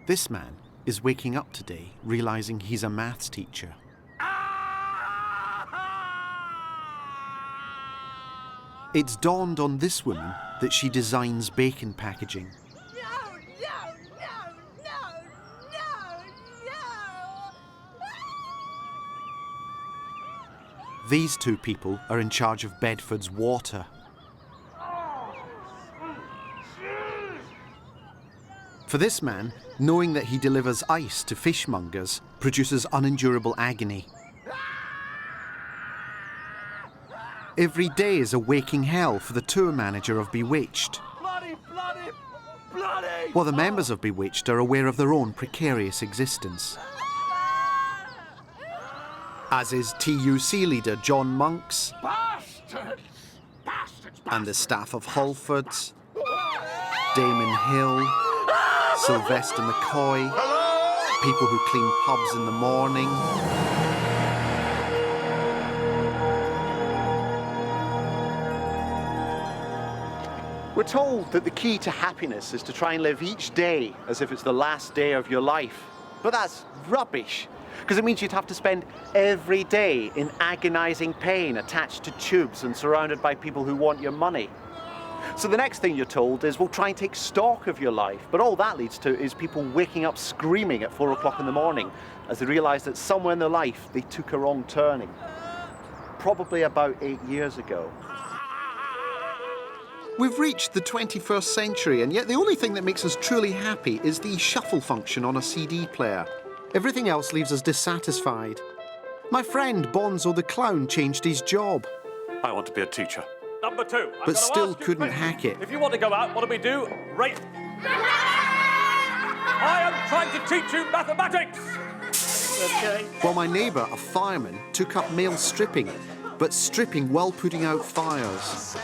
This man is waking up today, realising he's a maths teacher. It's dawned on this woman that she designs bacon packaging. These two people are in charge of Bedford's water. For this man, knowing that he delivers ice to fishmongers produces unendurable agony. Every day is a waking hell for the tour manager of Bewitched. Bloody! While the members of Bewitched are aware of their own precarious existence. As is TUC leader John Monks, Bastards! and the staff of Halfords, Damon Hill, Sylvester McCoy, people who clean pubs in the morning. We're told that the key to happiness is to try and live each day as if it's the last day of your life. But that's rubbish, because it means you'd have to spend every day in agonizing pain attached to tubes and surrounded by people who want your money. So the next thing you're told is, well, try and take stock of your life. But all that leads to is people waking up screaming at 4 o'clock in the morning as they realise that somewhere in their life they took a wrong turning. Probably about 8 years ago. We've reached the 21st century, and yet the only thing that makes us truly happy is the shuffle function on a CD player. Everything else leaves us dissatisfied. My friend Bonzo the Clown changed his job. I want to be a teacher. Number 2. But still couldn't hack it. If you want to go out, what do we do? Right. I am trying to teach you mathematics. Okay. While my neighbour, a fireman, took up male stripping, but stripping while putting out fires.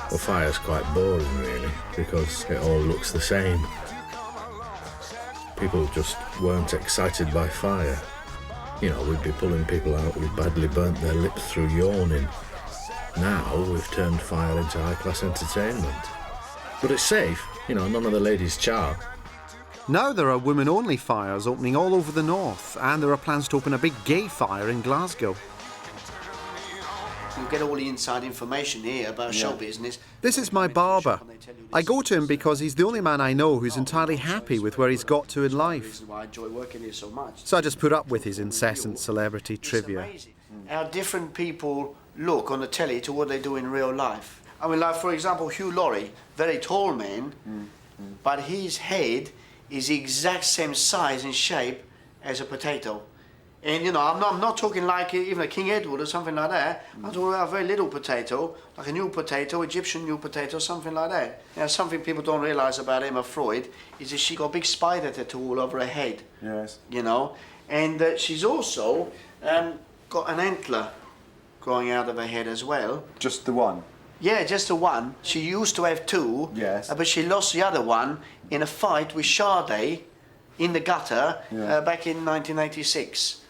Well, fire's quite boring, really, because it all looks the same. People just weren't excited by fire. You know, we'd be pulling people out who badly burnt their lips through yawning. Now we've turned fire into high-class entertainment. But it's safe, you know, none of the ladies char. Now there are women-only fires opening all over the north, and there are plans to open a big gay fire in Glasgow. You get all the inside information here about show business. This is my barber. I go to him because he's the only man I know who's entirely happy with where he's got to in life. Why I enjoy working here so much. So I just put up with his incessant celebrity trivia. It's amazing how different people look on the telly to what they do in real life. I mean, like, for example, Hugh Laurie, very tall man, but his head is the exact same size and shape as a potato. And, you know, I'm not talking like even a King Edward or something like that. I'm talking about a very little potato, like a new potato, Egyptian new potato, something like that. You know, something people don't realise about Emma Freud is that she got a big spider tattoo all over her head. Yes. You know, and she's also got an antler growing out of her head as well. Just the one? Yeah, just the one. She used to have 2, Yes. But she lost the other one in a fight with Sade in the gutter back in 1986.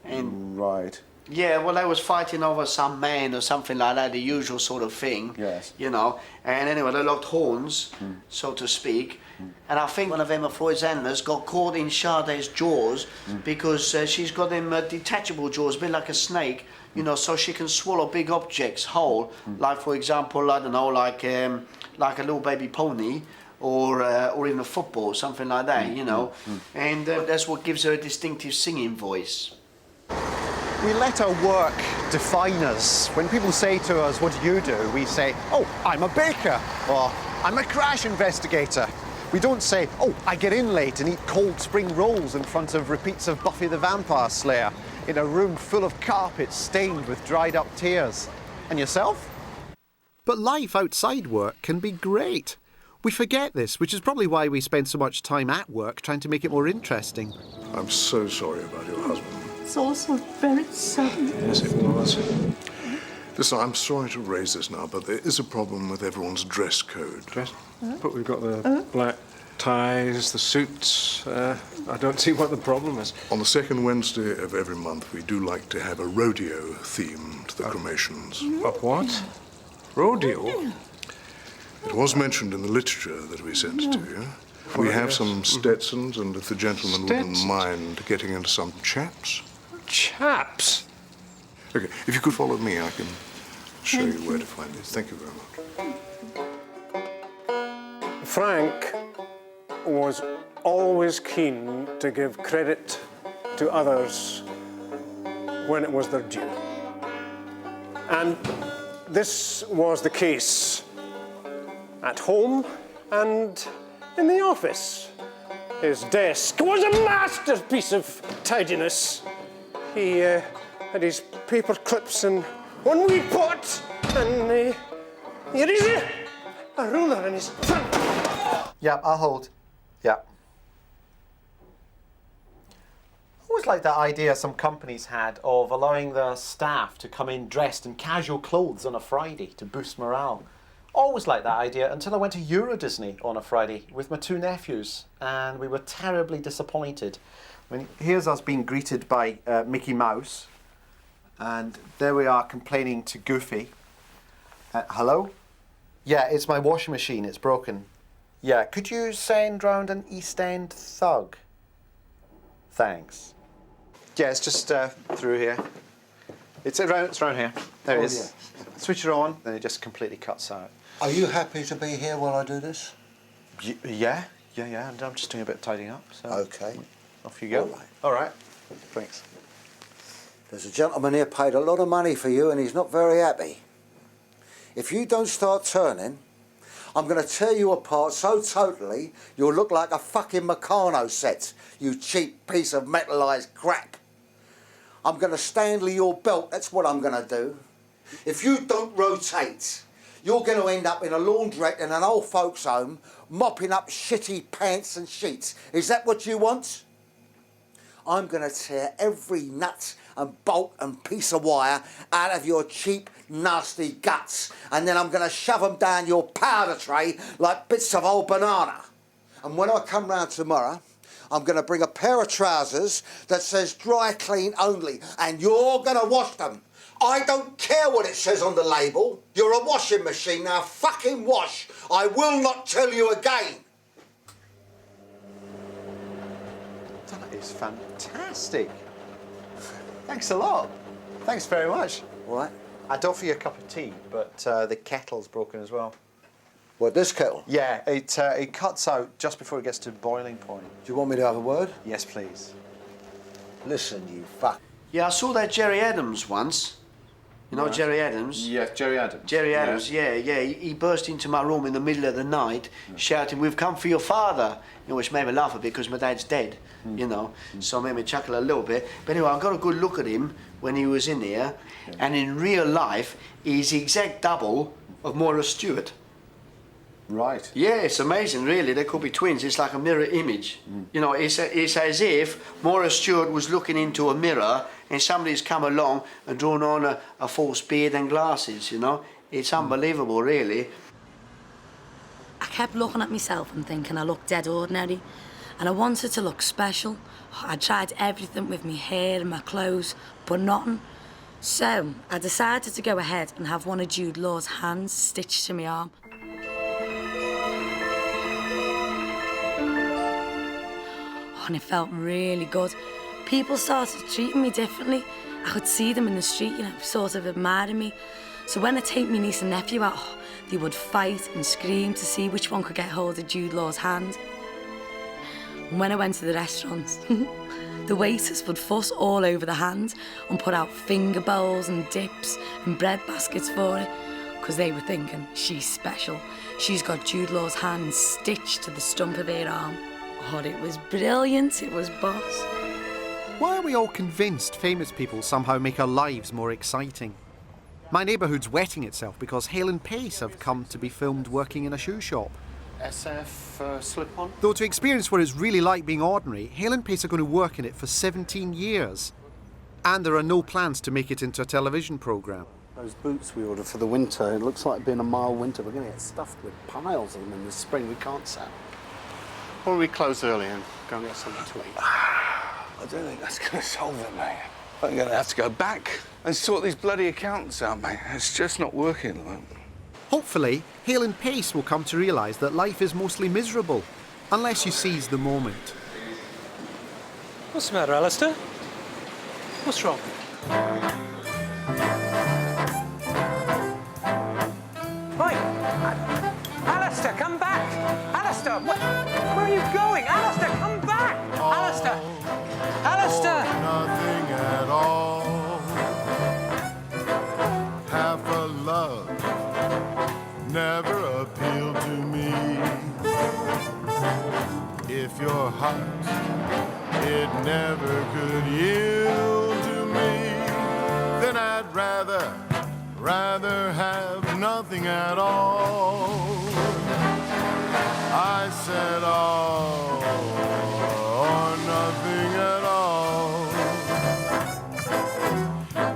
And right. yeah, well, they was fighting over some man or something like that, the usual sort of thing. Yes. You know, and anyway, they locked horns, so to speak. And I think one of Emma Freud's antlers got caught in Sade's jaws because she's got them detachable jaws, a bit like a snake, you know, so she can swallow big objects whole, like, for example, I don't know, like a little baby pony, or even a football, something like that, you know. And that's what gives her a distinctive singing voice. We let our work define us. When people say to us, what do? We say, oh, I'm a baker, or I'm a crash investigator. We don't say, oh, I get in late and eat cold spring rolls in front of repeats of Buffy the Vampire Slayer in a room full of carpets stained with dried up tears. And yourself? But life outside work can be great. We forget this, which is probably why we spend so much time at work trying to make it more interesting. I'm so sorry about your husband. It's also very sudden. Yes, it was. Listen, I'm sorry to raise this now, but there is a problem with everyone's dress code. Dress? But we've got the black ties, the suits. I don't see what the problem is. On the second Wednesday of every month, we do like to have a rodeo theme to the cremations. A what? Rodeo? It was mentioned in the literature that we sent to you. We have yes. some Stetsons, and if the gentleman wouldn't Stetsons? mind getting into some chaps. Chaps? Okay, if you could follow me, I can show you where to find these. Thank you very much. Frank was always keen to give credit to others when it was their due. And this was the case at home and in the office. His desk was a masterpiece of tidiness. He had his paper clips in one wee pot, and here is a ruler in his front. Yeah, I'll hold. Yeah. I always like that idea some companies had of allowing their staff to come in dressed in casual clothes on a Friday to boost morale. Always liked that idea until I went to Euro Disney on a Friday with my two nephews, and we were terribly disappointed. I mean, here's us being greeted by Mickey Mouse, and there we are complaining to Goofy. Hello? Yeah, it's my washing machine, it's broken. Yeah, could you send round an East End thug? Thanks. Yeah, it's just through here. It's around here. There it is. Yeah. Switch it on, then it just completely cuts out. Are you happy to be here while I do this? Yeah. I'm just doing a bit of tidying up. So Okay. off you go. All right. All right. Thanks. There's a gentleman here paid a lot of money for you and he's not very happy. If you don't start turning, I'm going to tear you apart so totally you'll look like a fucking Meccano set, you cheap piece of metallised crap. I'm going to Stanley your belt, that's what I'm going to do. If you don't rotate, you're going to end up in a laundrette in an old folks' home, mopping up shitty pants and sheets. Is that what you want? I'm going to tear every nut and bolt and piece of wire out of your cheap, nasty guts, and then I'm going to shove them down your powder tray like bits of old banana. And when I come round tomorrow, I'm going to bring a pair of trousers that says dry clean only, and you're going to wash them. I don't care what it says on the label. You're a washing machine, now fucking wash. I will not tell you again. That is fantastic. Thanks a lot. Thanks very much. What? I'd offer you a cup of tea, but the kettle's broken as well. What, this kettle? Yeah, it cuts out just before it gets to boiling point. Do you want me to have a word? Yes, please. Listen, you fuck. Yeah, I saw that Jerry Adams once. You know Jerry Adams? Yeah, Jerry Adams. Jerry Adams, yeah. He burst into my room in the middle of the night, shouting, "We've come for your father," which made me laugh a bit because my dad's dead, so it made me chuckle a little bit. But anyway, I got a good look at him when he was in there, and in real life, he's the exact double of Moira Stewart. Right. Yeah, it's amazing, really. They could be twins. It's like a mirror image. It's as if Moira Stewart was looking into a mirror and somebody's come along and drawn on a false beard and glasses, It's unbelievable, really. I kept looking at myself and thinking I looked dead ordinary, and I wanted to look special. I tried everything with my hair and my clothes, but nothing. So I decided to go ahead and have one of Jude Law's hands stitched to my arm. And it felt really good. People started treating me differently. I could see them in the street, sort of admiring me. So when I take my niece and nephew out, they would fight and scream to see which one could get hold of Jude Law's hand. And when I went to the restaurants, the waiters would fuss all over the hand and put out finger bowls and dips and bread baskets for her, because they were thinking, she's special. She's got Jude Law's hand stitched to the stump of her arm. Oh, it was brilliant, it was boss. Why are we all convinced famous people somehow make our lives more exciting? My neighbourhood's wetting itself because Hale and Pace have come to be filmed working in a shoe shop. SF slip-on? Though to experience what it's really like being ordinary, Hale and Pace are going to work in it for 17 years. And there are no plans to make it into a television programme. Those boots we ordered for the winter, it looks like being a mild winter. We're going to get stuffed with piles of them in the spring. We can't sell. Or we close early and go and get something to eat? I don't think that's going to solve it, mate. I'm going to have to go back and sort these bloody accounts out, mate. It's just not working at the moment. Hopefully, Hale and Pace will come to realise that life is mostly miserable unless you seize the moment. What's the matter, Alistair? What's wrong? Right. Alistair, come back! Alistair, where are you going? Alistair, come back! Alistair! Alistair! Nothing at all. Half a love never appealed to me. If your heart, it never could yield to me, then I'd rather have nothing at all. I said all or nothing at all.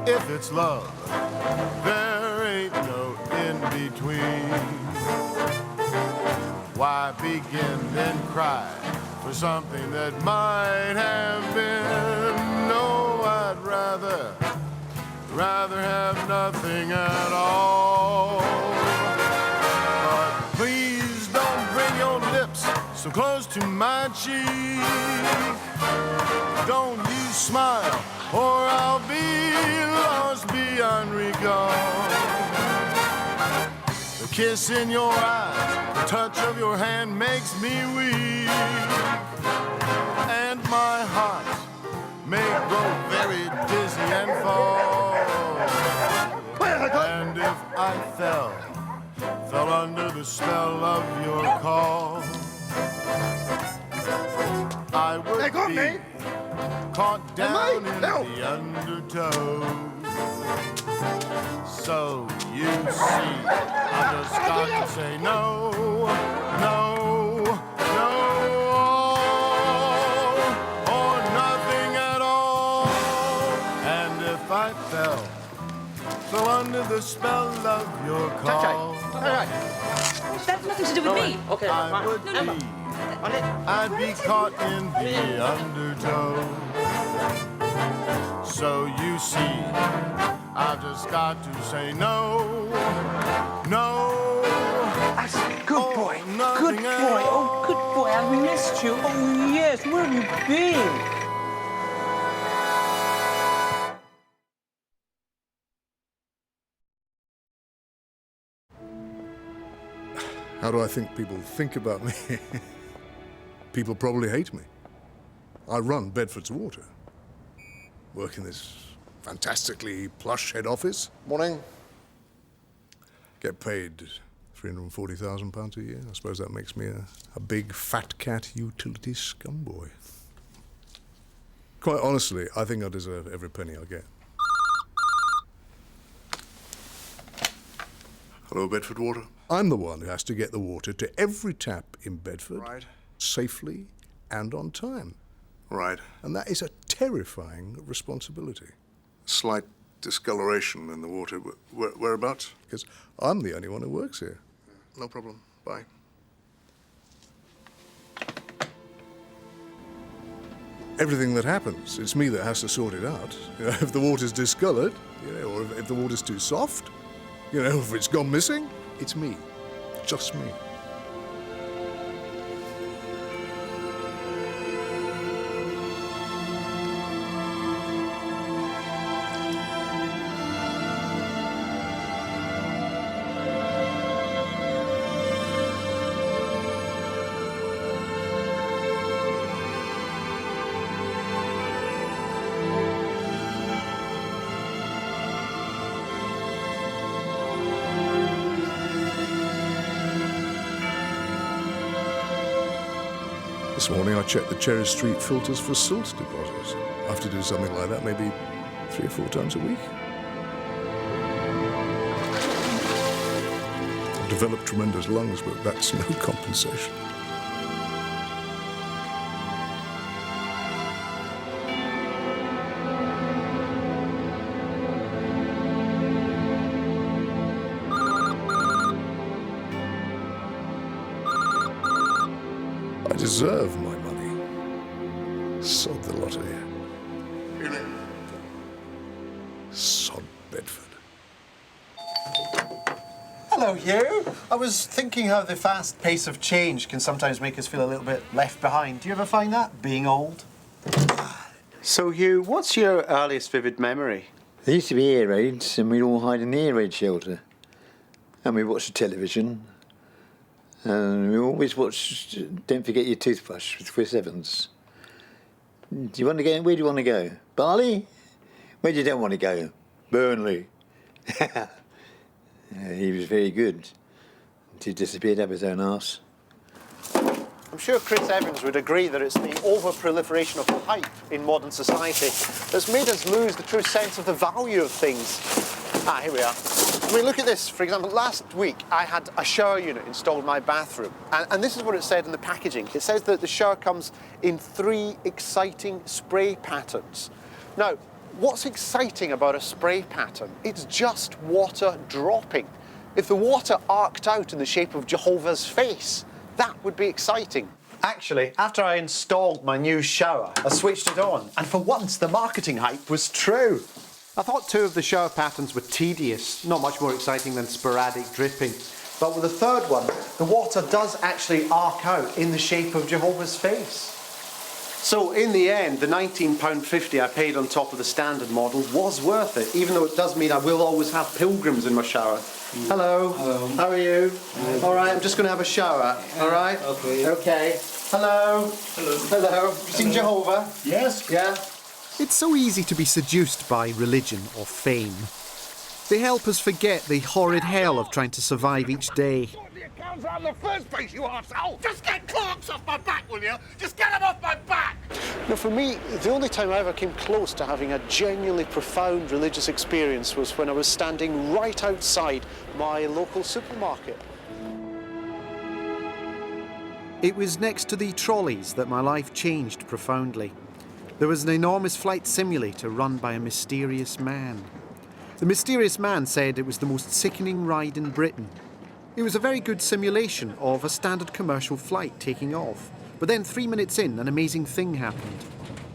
If it's love, there ain't no in between. Why begin then cry for something that might have been? No, I'd rather have nothing at all. But please don't bring your lips so close to my cheek. Don't you smile or I'll be lost beyond recall. The kiss in your eyes, the touch of your hand makes me weak, and my heart may grow very dizzy and fall. And if I fell under the spell of your call, I would be caught down in the undertow. So you see, I just got to say no, no, no, or nothing at all. And if I fell under the spell of your call, That's nothing to do with me. I would be, I'd be caught in the undertow. So you see, I've just got to say no, no. Good boy. Good boy. Oh, good boy. I've missed you. Oh, yes. Where have you been? How do I think people think about me? People probably hate me. I run Bedford's Water. Work in this fantastically plush head office. Morning. Get paid £340,000 a year. I suppose that makes me a big fat cat utility scumboy. Quite honestly, I think I deserve every penny I get. Hello, Bedford Water. I'm the one who has to get the water to every tap in Bedford, safely and on time. Right. And that is a terrifying responsibility. Slight discoloration in the water. Whereabouts? Because I'm the only one who works here. No problem. Bye. Everything that happens, it's me that has to sort it out. You know, if the water's discolored, or if the water's too soft, if it's gone missing, it's me. Just me. This morning I checked the Cherry Street filters for salt deposits. I have to do something like that maybe 3 or 4 times a week. I've developed tremendous lungs, but that's no compensation. I deserve my money. Sod the lot of you. Sod Bedford. Hello, Hugh. I was thinking how the fast pace of change can sometimes make us feel a little bit left behind. Do you ever find that, being old? So, Hugh, what's your earliest vivid memory? There used to be air raids, and we'd all hide in the air raid shelter. And we watched the television. And we always watched Don't Forget Your Toothbrush with Chris Evans. Do you want to go? Where do you want to go? Bali? Where do you don't want to go? Burnley. He was very good. He disappeared up his own arse. I'm sure Chris Evans would agree that it's the over-proliferation of hype in modern society that's made us lose the true sense of the value of things. Ah, here we are. I mean, look at this. For example, last week I had a shower unit installed in my bathroom, and this is what it said in the packaging. It says that the shower comes in 3 exciting spray patterns. Now, what's exciting about a spray pattern? It's just water dropping. If the water arced out in the shape of Jehovah's face, that would be exciting. Actually, after I installed my new shower, I switched it on, and for once the marketing hype was true. I thought 2 of the shower patterns were tedious, not much more exciting than sporadic dripping. But with the third one, the water does actually arc out in the shape of Jehovah's face. So in the end, the £19.50 I paid on top of the standard model was worth it, even though it does mean I will always have pilgrims in my shower. Hello. Hello. How are you? All right, I'm just going to have a shower. All right? Okay. Okay. Hello. Hello. Hello. You seen Jehovah? Yes. Yeah. It's so easy to be seduced by religion or fame. They help us forget the horrid hell of trying to survive each day. In the first place, you arsehole! Just get clocks off my back, will you? Just get them off my back! Now, for me, the only time I ever came close to having a genuinely profound religious experience was when I was standing right outside my local supermarket. It was next to the trolleys that my life changed profoundly. There was an enormous flight simulator run by a mysterious man. The mysterious man said it was the most sickening ride in Britain. It was a very good simulation of a standard commercial flight taking off. But then 3 minutes in, an amazing thing happened.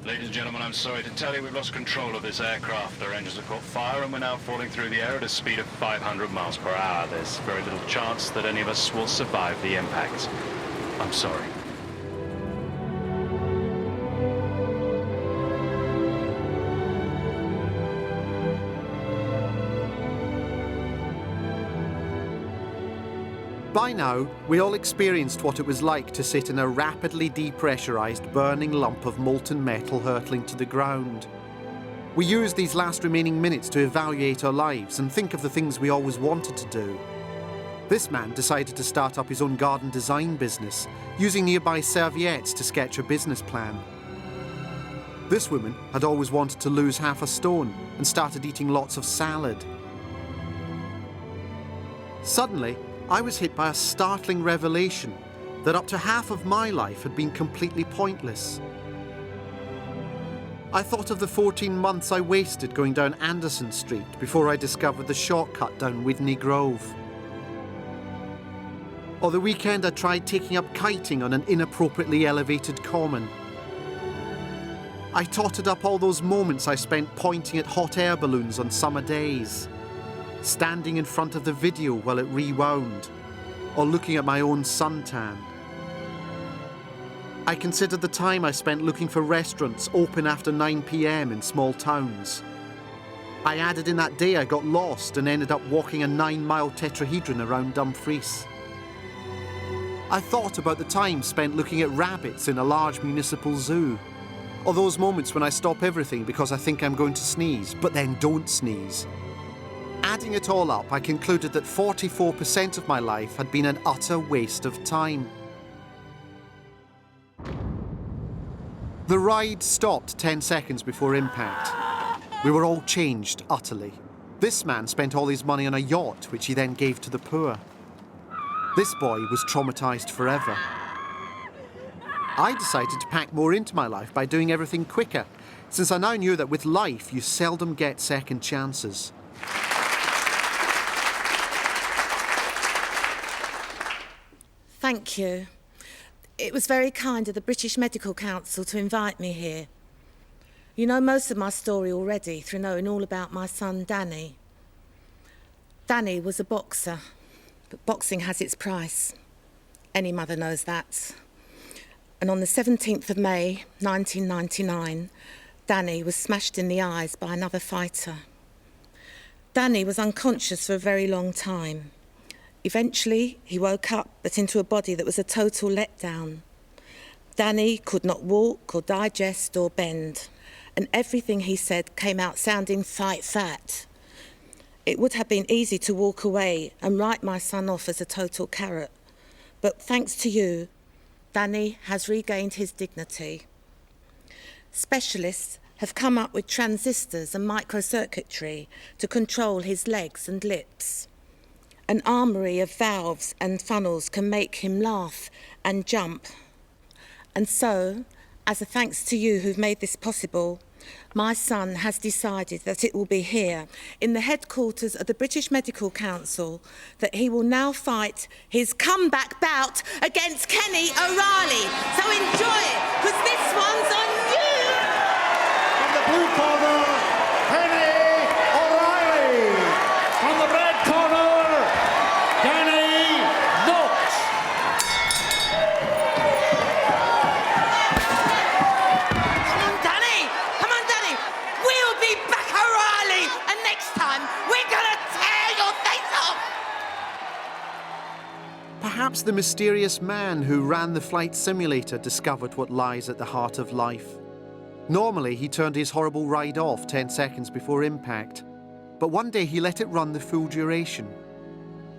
Ladies and gentlemen, I'm sorry to tell you we've lost control of this aircraft. Our engines have caught fire and we're now falling through the air at a speed of 500 miles per hour. There's very little chance that any of us will survive the impact. I'm sorry. By now, we all experienced what it was like to sit in a rapidly depressurised, burning lump of molten metal hurtling to the ground. We used these last remaining minutes to evaluate our lives and think of the things we always wanted to do. This man decided to start up his own garden design business, using nearby serviettes to sketch a business plan. This woman had always wanted to lose half a stone and started eating lots of salad. Suddenly, I was hit by a startling revelation that up to half of my life had been completely pointless. I thought of the 14 months I wasted going down Anderson Street before I discovered the shortcut down Withney Grove. Or the weekend I tried taking up kiting on an inappropriately elevated common. I totted up all those moments I spent pointing at hot air balloons on summer days, standing in front of the video while it rewound, or looking at my own suntan. I considered the time I spent looking for restaurants open after 9 p.m. in small towns. I added in that day I got lost and ended up walking a 9-mile tetrahedron around Dumfries. I thought about the time spent looking at rabbits in a large municipal zoo, or those moments when I stop everything because I think I'm going to sneeze, but then don't sneeze. Adding it all up, I concluded that 44% of my life had been an utter waste of time. The ride stopped 10 seconds before impact. We were all changed utterly. This man spent all his money on a yacht, which he then gave to the poor. This boy was traumatised forever. I decided to pack more into my life by doing everything quicker, since I now knew that with life you seldom get second chances. Thank you. It was very kind of the British Medical Council to invite me here. You know most of my story already through knowing all about my son Danny. Danny was a boxer, But boxing has its price. Any mother knows that. And on the 17th of May, 1999, Danny was smashed in the eyes by another fighter. Danny was unconscious for a very long time. Eventually, he woke up, but into a body that was a total letdown. Danny could not walk or digest or bend, and everything he said came out sounding fight fat. It would have been easy to walk away and write my son off as a total carrot, but thanks to you, Danny has regained his dignity. Specialists have come up with transistors and microcircuitry to control his legs and lips. An armoury of valves and funnels can make him laugh and jump. And so, as a thanks to you who've made this possible, my son has decided that it will be here, in the headquarters of the British Medical Council, that he will now fight his comeback bout against Kenny O'Reilly. So enjoy it, because this one's on you! From the blue corner, Kenny O'Reilly. From the red corner, Kenny Iannucci. Come on, Danny! We'll be back, O'Reilly! And next time, we're gonna tear your face off! Perhaps the mysterious man who ran the flight simulator discovered what lies at the heart of life. Normally, he turned his horrible ride off 10 seconds before impact, but one day he let it run the full duration.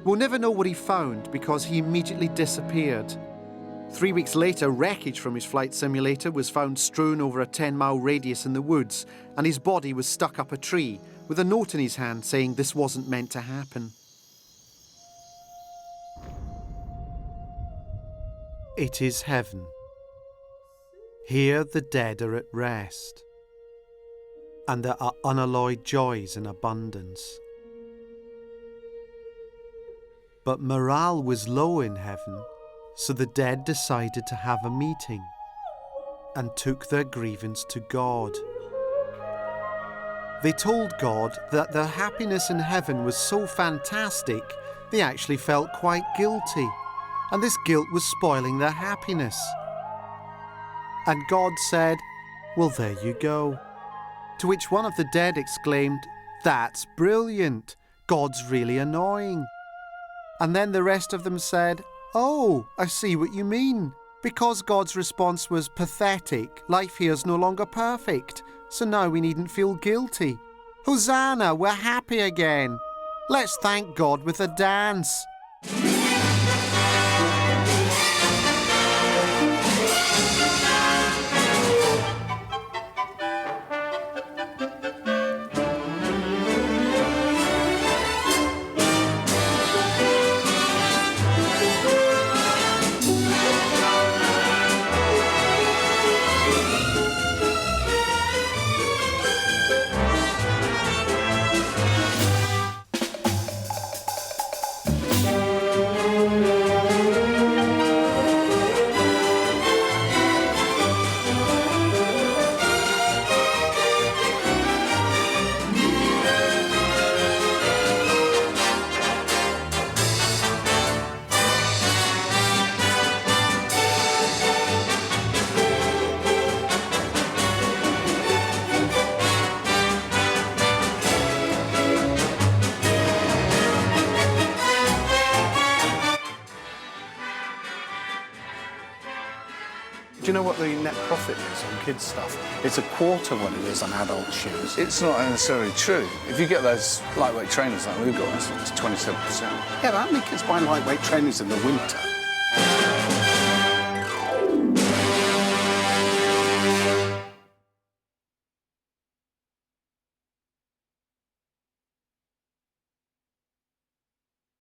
We'll never know what he found because he immediately disappeared. 3 weeks later, wreckage from his flight simulator was found strewn over a 10-mile radius in the woods, and his body was stuck up a tree with a note in his hand saying this wasn't meant to happen. It is heaven. Here the dead are at rest, and there are unalloyed joys in abundance. But morale was low in heaven, so the dead decided to have a meeting and took their grievance to God. They told God that their happiness in heaven was so fantastic, they actually felt quite guilty, and this guilt was spoiling their happiness. And God said, "Well, there you go." To which one of the dead exclaimed, "That's brilliant. God's really annoying." And then the rest of them said, "Oh, I see what you mean. Because God's response was pathetic, life here's no longer perfect, so now we needn't feel guilty. Hosanna, we're happy again. Let's thank God with a dance." Do you know what the net profit is on kids' stuff? It's a quarter what it is on adult shoes. It's not necessarily true. If you get those lightweight trainers like we've got, it's 27%. Yeah, but how many kids buy lightweight trainers in the winter?